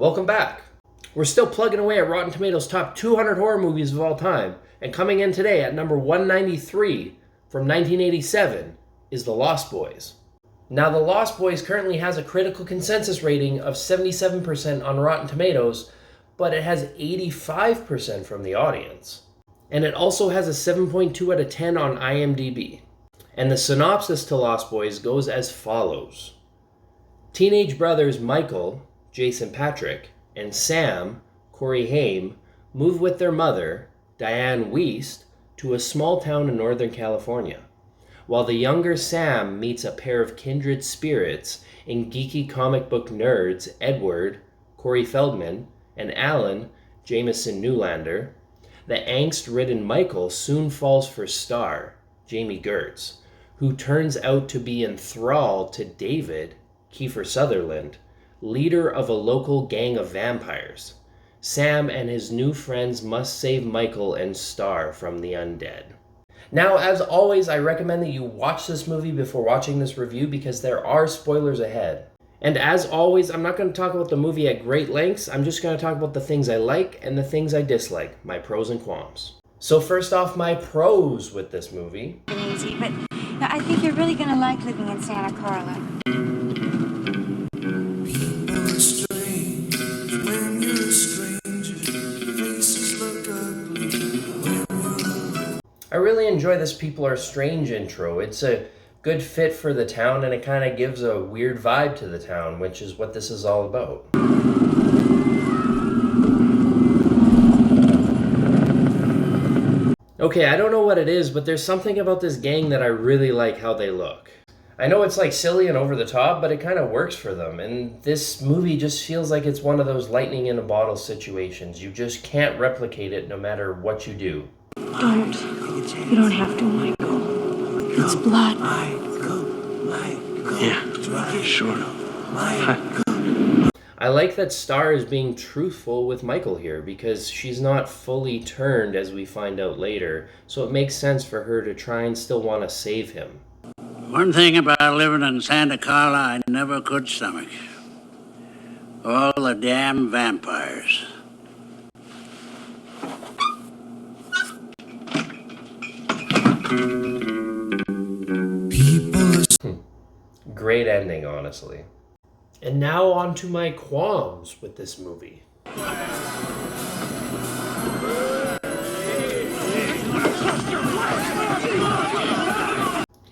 Welcome back. We're still plugging away at Rotten Tomatoes' top 200 horror movies of all time, and coming in today at number 193 from 1987 is The Lost Boys. Now, The Lost Boys currently has a critical consensus rating of 77% on Rotten Tomatoes, but it has 85% from the audience. And it also has a 7.2 out of 10 on IMDb. And the synopsis to Lost Boys goes as follows. Teenage brothers Michael, Jason Patrick, and Sam, Corey Haim, move with their mother, Diane Wiest, to a small town in Northern California, while the younger Sam meets a pair of kindred spirits in geeky comic book nerds Edward, Corey Feldman, and Alan, Jameson Newlander. The angst-ridden Michael soon falls for Star, Jamie Gertz, who turns out to be enthralled to David, Kiefer Sutherland, leader of a local gang of vampires. Sam and his new friends must save Michael and Star from the undead. Now, as always, I recommend that you watch this movie before watching this review because there are spoilers ahead. And as always, I'm not going to talk about the movie at great lengths. I'm just going to talk about the things I like and the things I dislike, my pros and qualms. So first off, my pros with this movie. Easy, but I think you're really going to like living in Santa Carla. I really enjoy this People Are Strange intro. It's a good fit for the town, and it kind of gives a weird vibe to the town, which is what this is all about. Okay, I don't know what it is, but there's something about this gang that I really like how they look. I know it's like silly and over the top, but it kind of works for them, and this movie just feels like it's one of those lightning in a bottle situations. You just can't replicate it no matter what you do. Don't. You don't have to, Michael. It's blood. Yeah, sure. I like that Star is being truthful with Michael here because she's not fully turned as we find out later, so it makes sense for her to try and still want to save him. One thing about living in Santa Carla I never could stomach. All the damn vampires. Great ending, honestly. And now on to my qualms with this movie.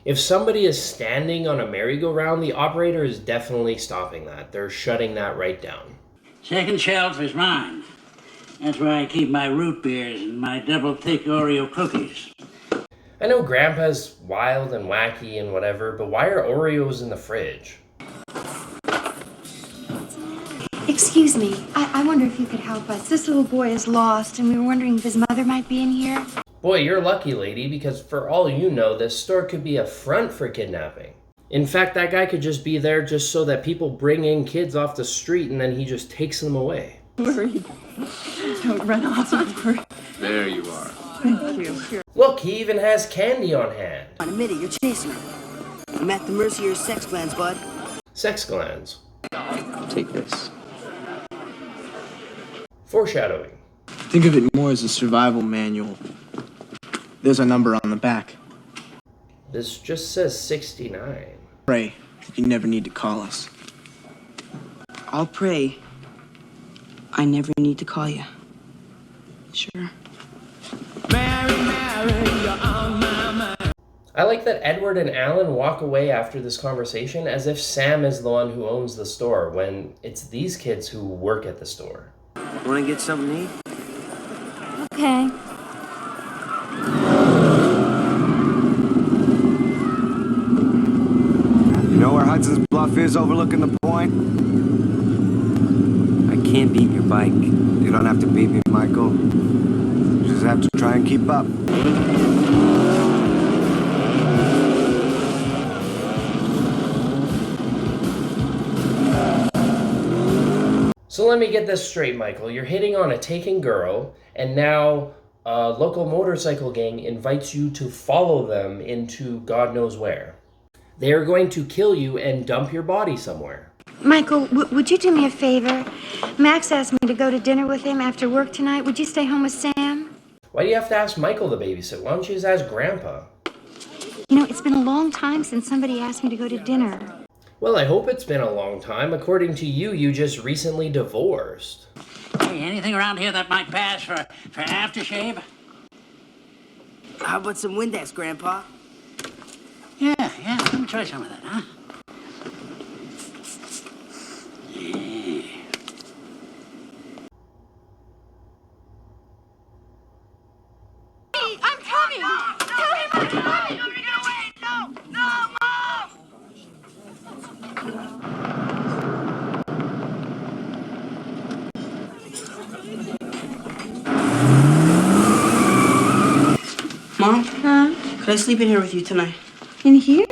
If somebody is standing on a merry-go-round, the operator is definitely stopping that. They're shutting that right down. Second shelf is mine. That's where I keep my root beers and my double-thick Oreo cookies. I know Grandpa's wild and wacky and whatever, but why are Oreos in the fridge? Excuse me. I wonder if you could help us. This little boy is lost, and we were wondering if his mother might be in here. Boy, you're lucky, lady, because for all you know, this store could be a front for kidnapping. In fact, that guy could just be there just so that people bring in kids off the street and then he just takes them away. Worried. Don't run off. There you are. Thank you. Look, he even has candy on hand. Admit it, you're chasing her. I'm at the mercy of your sex glands, bud. Sex glands. Take this. Foreshadowing. Think of it more as a survival manual. There's a number on the back. This just says 69. Pray you never need to call us. I'll pray I never need to call you. Sure. I like that Edward and Alan walk away after this conversation as if Sam is the one who owns the store, when it's these kids who work at the store. Wanna get something to eat? Okay. You know where Hudson's Bluff is overlooking the point? I can't beat your bike. You don't have to beat me, Michael. You just have to try and keep up. So let me get this straight, Michael. You're hitting on a taken girl, and now a local motorcycle gang invites you to follow them into God knows where. They are going to kill you and dump your body somewhere. Michael, would you do me a favor? Max asked me to go to dinner with him after work tonight. Would you stay home with Sam? Why do you have to ask Michael to babysit? Why don't you just ask Grandpa? You know, it's been a long time since somebody asked me to go to dinner. Well, I hope it's been a long time. According to you, you just recently divorced. Hey, anything around here that might pass for aftershave? How about some Windex, Grandpa? Yeah, let me try some of that, huh? Yeah. I'm coming! Tell him I'm coming! No, Mom! Mom? Huh? Could I sleep in here with you tonight? In here?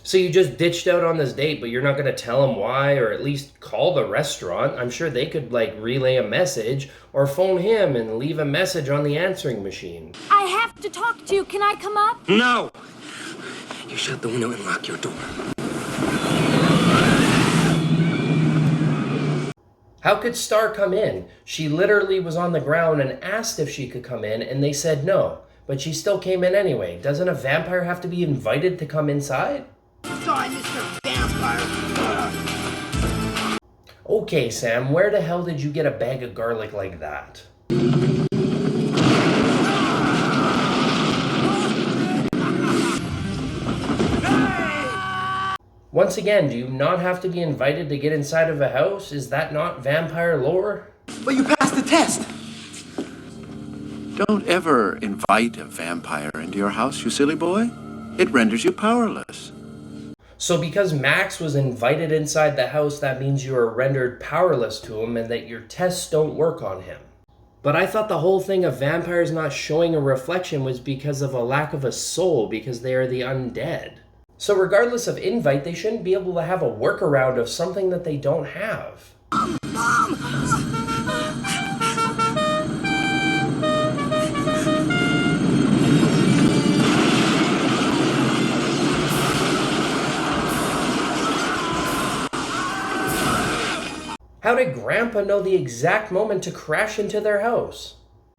So you just ditched out on this date, but you're not going to tell him why, or at least call the restaurant. I'm sure they could, relay a message, or phone him and leave a message on the answering machine. I have to talk to you. Can I come up? No! You shut the window and lock your door. How could Star come in? She literally was on the ground and asked if she could come in, and they said no. But she still came in anyway. Doesn't a vampire have to be invited to come inside? Sorry, Mr. Vampire. Okay, Sam, where the hell did you get a bag of garlic like that? Once again, do you not have to be invited to get inside of a house? Is that not vampire lore? But you passed the test. Don't ever invite a vampire into your house, you silly boy. It renders you powerless. So because Max was invited inside the house, that means you are rendered powerless to him and that your tests don't work on him. But I thought the whole thing of vampires not showing a reflection was because of a lack of a soul, because they are the undead. So regardless of invite, they shouldn't be able to have a workaround of something that they don't have. How did Grandpa know the exact moment to crash into their house?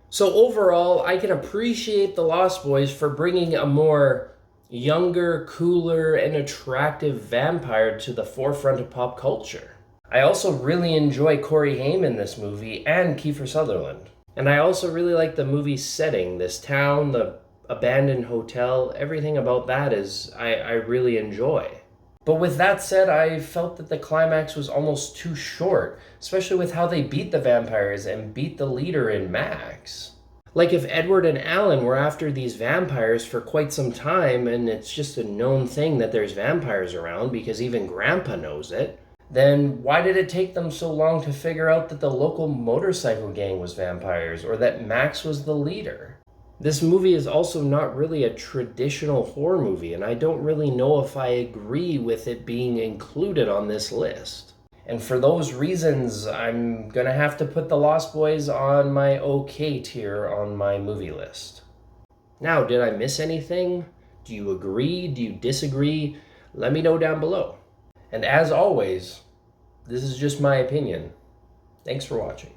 So overall, I can appreciate the Lost Boys for bringing a more younger, cooler, and attractive vampire to the forefront of pop culture. I also really enjoy Corey Haim in this movie and Kiefer Sutherland. And I also really like the movie's setting, this town, the abandoned hotel, everything about that is I really enjoy. But with that said, I felt that the climax was almost too short, especially with how they beat the vampires and beat the leader in Max. Like if Edward and Alan were after these vampires for quite some time and it's just a known thing that there's vampires around because even Grandpa knows it, then why did it take them so long to figure out that the local motorcycle gang was vampires or that Max was the leader? This movie is also not really a traditional horror movie, and I don't really know if I agree with it being included on this list. And for those reasons, I'm gonna have to put The Lost Boys on my okay tier on my movie list. Now, did I miss anything? Do you agree? Do you disagree? Let me know down below. And as always, this is just my opinion. Thanks for watching.